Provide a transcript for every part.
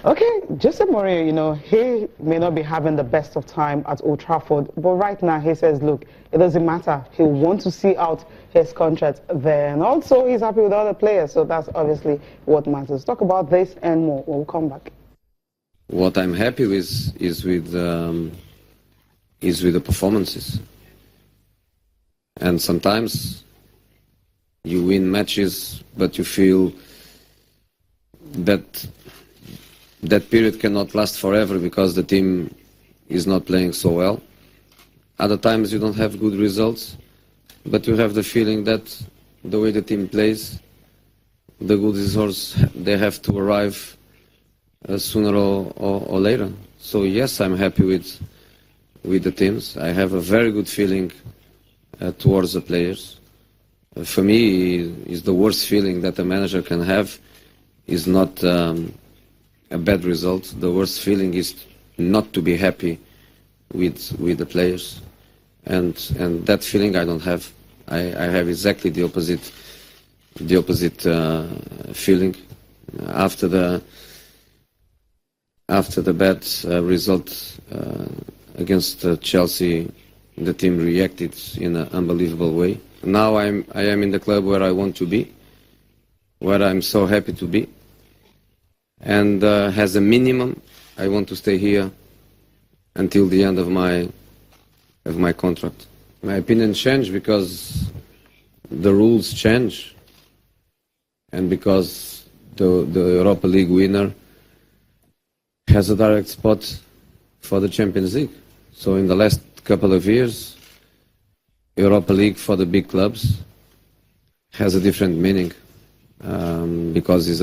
Okay, Jose Mourinho, he may not be having the best of time at Old Trafford, but right now he says, look, it doesn't matter. He'll want to see out his contract there. And also, he's happy with other players, so that's obviously what matters. Talk about this and more when we come back. What I'm happy with is with the performances. And sometimes you win matches, but you feel that period cannot last forever because the team is not playing so well. Other times you don't have good results, but you have the feeling that the way the team plays, the good results, they have to arrive sooner or later. So yes, I'm happy with the teams. I have a very good feeling towards the players. For me, is the worst feeling that a manager can have is not a bad result. The worst feeling is not to be happy with the players, and that feeling I don't have. I have exactly the opposite feeling. After the bad result against Chelsea, the team reacted in an unbelievable way. Now I am in the club where I want to be, where I'm so happy to be. And as a minimum, I want to stay here until the end of my contract. My opinion changed because the rules change, and because the Europa League winner has a direct spot for the Champions League. So in the last couple of years, Europa League for the big clubs has a different meaning because it's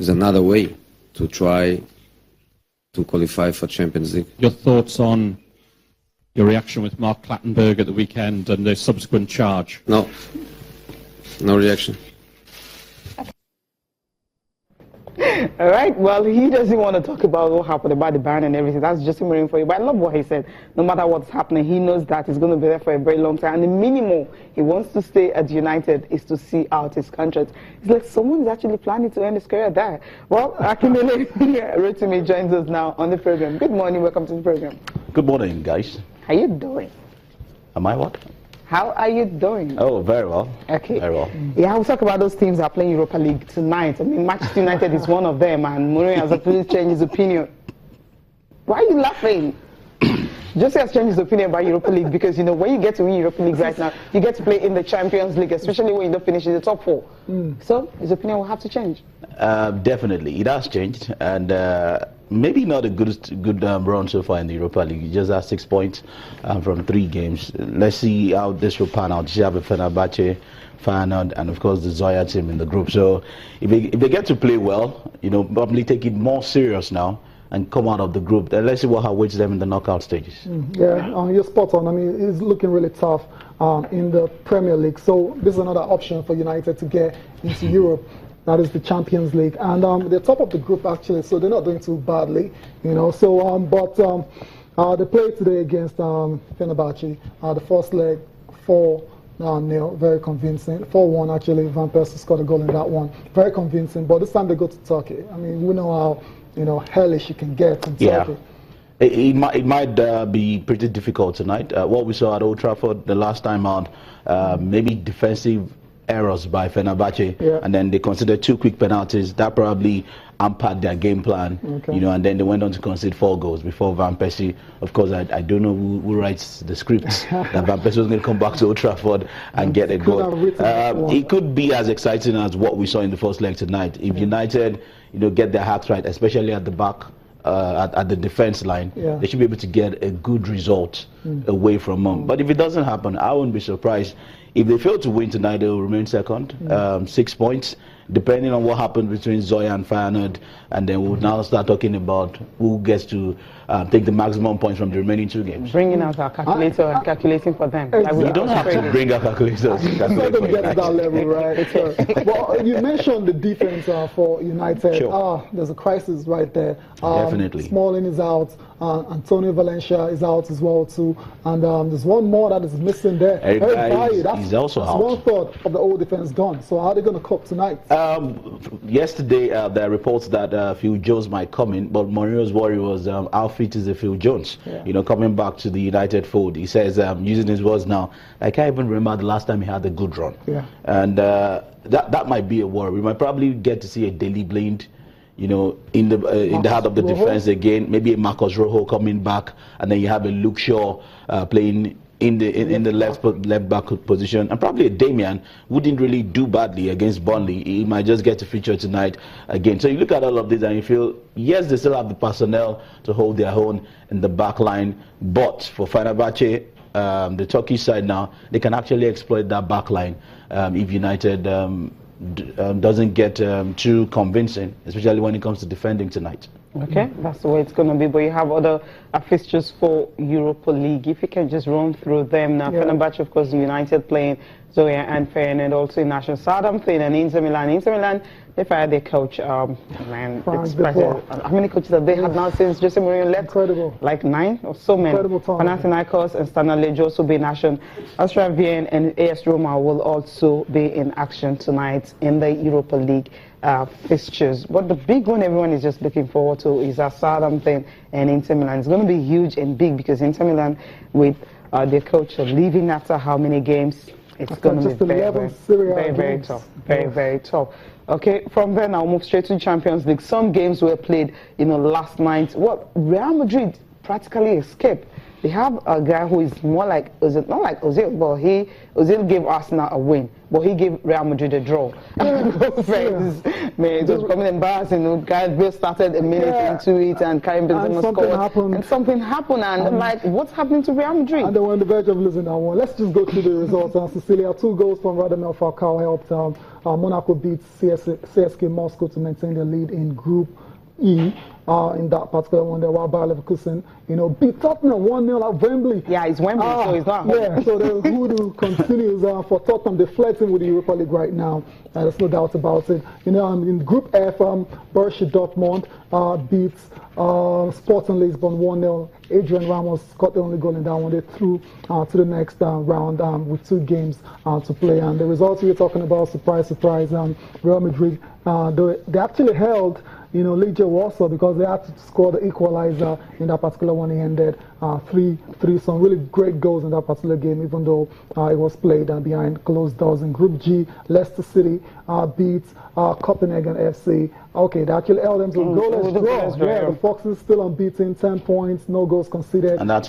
another way to try to qualify for Champions League. Your thoughts on your reaction with Mark Clattenburg at the weekend and the subsequent charge? No reaction. All right, well, he doesn't want to talk about what happened about the ban and everything. That's just Mourinho for you. But I love what he said. No matter what's happening, he knows that he's going to be there for a very long time. And the minimum he wants to stay at United is to see out his contract. It's like someone is actually planning to end his career there. Well, Akinele Rotimi joins us now on the program. Good morning. Welcome to the program. Good morning, guys. How you doing? Am I what? How are you doing? Oh, very well. Okay. Very well. Yeah, we'll talk about those teams that are playing Europa League tonight. I mean, Manchester United is one of them, and Mourinho has actually changed his opinion. Why are you laughing? Jose has changed his opinion about Europa League because, when you get to win Europa League right now, you get to play in the Champions League, especially when you don't finish in the top 4. So his opinion will have to change. Definitely. It has changed. And maybe not a good run so far in the Europa League. You just have 6 points from 3 games. Let's see how this will pan out. You have a Fenerbahce, Feyenoord, and of course the Zoya team in the group. So if they get to play well, probably take it more serious now and come out of the group, then let's see what awaits them in the knockout stages. Yeah, you're spot on. I mean, it's looking really tough in the Premier League. So this is another option for United to get into Europe. That is the Champions League, and they're top of the group actually, so they're not doing too badly, So, they played today against Fenerbahce. The first leg, 4-0, very convincing. 4-1 actually. Van Persie scored a goal in that one, very convincing. But this time they go to Turkey. I mean, we know how hellish you can get in Turkey. It might be pretty difficult tonight. What we saw at Old Trafford the last time out, maybe defensive errors by Fenerbahce, and then they considered 2 quick penalties that probably hampered their game plan. And then they went on to concede 4 goals before Van Persie. Of course, I don't know who writes the script that Van Persie was going to come back to Old Trafford and get a goal. It could be as exciting as what we saw in the first leg tonight. If United, get their hacks right, especially at the back, at the defense line, they should be able to get a good result away from home. But if it doesn't happen, I wouldn't be surprised. If they fail to win tonight, they will remain second, 6 points, depending on what happens between Zoya and Feyenoord. And then we'll now start talking about who gets to take the maximum points from the remaining 2 games. Bringing out our calculator and calculating for them. You don't have to bring our calculators. Get to that level, right? Well, you mentioned the defense for United. Sure. There's a crisis right there. Definitely. Smalling is out. Antonio Valencia is out as well too. Hudu, and there's one more that is missing there. Eric Bailly is also out. 1/3 of the whole defense gone. So how are they going to cope tonight? Yesterday, there are reports that Phil Jones might come in, but Mourinho's worry was how fit is the Phil Jones? Yeah. You know, coming back to the United fold. He says, using his words now, I can't even remember the last time he had a good run. Yeah. And that might be a worry. We might probably get to see a Daily Blind, you know, in the heart of the defense again. Maybe a Marcus Rojo coming back, and then you have a Luke Shaw playing in the left back position, and probably a Damian who didn't really do badly against Burnley. He might just get to feature tonight again. So you look at all of this and you feel, yes, they still have the personnel to hold their own in the back line, but for Fenerbahce, the Turkish side now, they can actually exploit that back line if United doesn't get too convincing, especially when it comes to defending tonight. Okay, that's the way it's going to be. But you have other fixtures for Europa League. If you can just run through them now. Yeah. Fenerbahce, of course, United playing Zoya and Feyenoord, also in National Stadium playing, and Inter Milan. Inter Milan, they fired their coach. Man, how many coaches have they had now since Jose Mourinho left? Incredible. Like 9 or so many. Incredible time. Panathinaikos and Stanley also be in action. Austria Vienna and AS Roma will also be in action tonight in the Europa League fixtures. But the big one everyone is just looking forward to is Southampton and Inter Milan. It's going to be huge and big because Inter Milan, with their coach leaving after how many games, it's going to be very tough. Very tough. Okay, from there now, move straight to Champions League. Some games were played, last night. What Real Madrid practically escaped. They have a guy who is more like Ozil, not like Ozil, but Ozil gave Arsenal a win, but he gave Real Madrid a draw. Man, it was becoming embarrassing. Gareth Bale started a minute into it, and Karim Benzema scored, and something happened, and like, what's happening to Real Madrid? And they were on the verge of losing that one. Let's just go through the results. Cecilia, 2 goals from Radamel Falcao helped Monaco beat CSK Moscow to maintain the lead in Group E. In that particular one there, while Bayer Leverkusen, beat Tottenham 1-0 at Wembley. Yeah, it's Wembley, so it's not. Yeah, so the hoodoo continues for Tottenham. They're flirting with the Europa League right now. There's no doubt about it. In Group F, Borussia Dortmund beats Sporting Lisbon 1-0. Adrian Ramos got the only goal in that one. They threw to the next round with 2 games to play. And the results we were talking about, surprise, Real Madrid, they actually held Legia Warsaw because they had to score the equalizer in that particular one. He ended 3-3. Some really great goals in that particular game, even though it was played behind closed doors. In Group G, Leicester City beats Copenhagen FC. Okay, they actually held them to a goalless draw. Yeah, the Foxes still unbeaten, 10 points, no goals conceded. And that's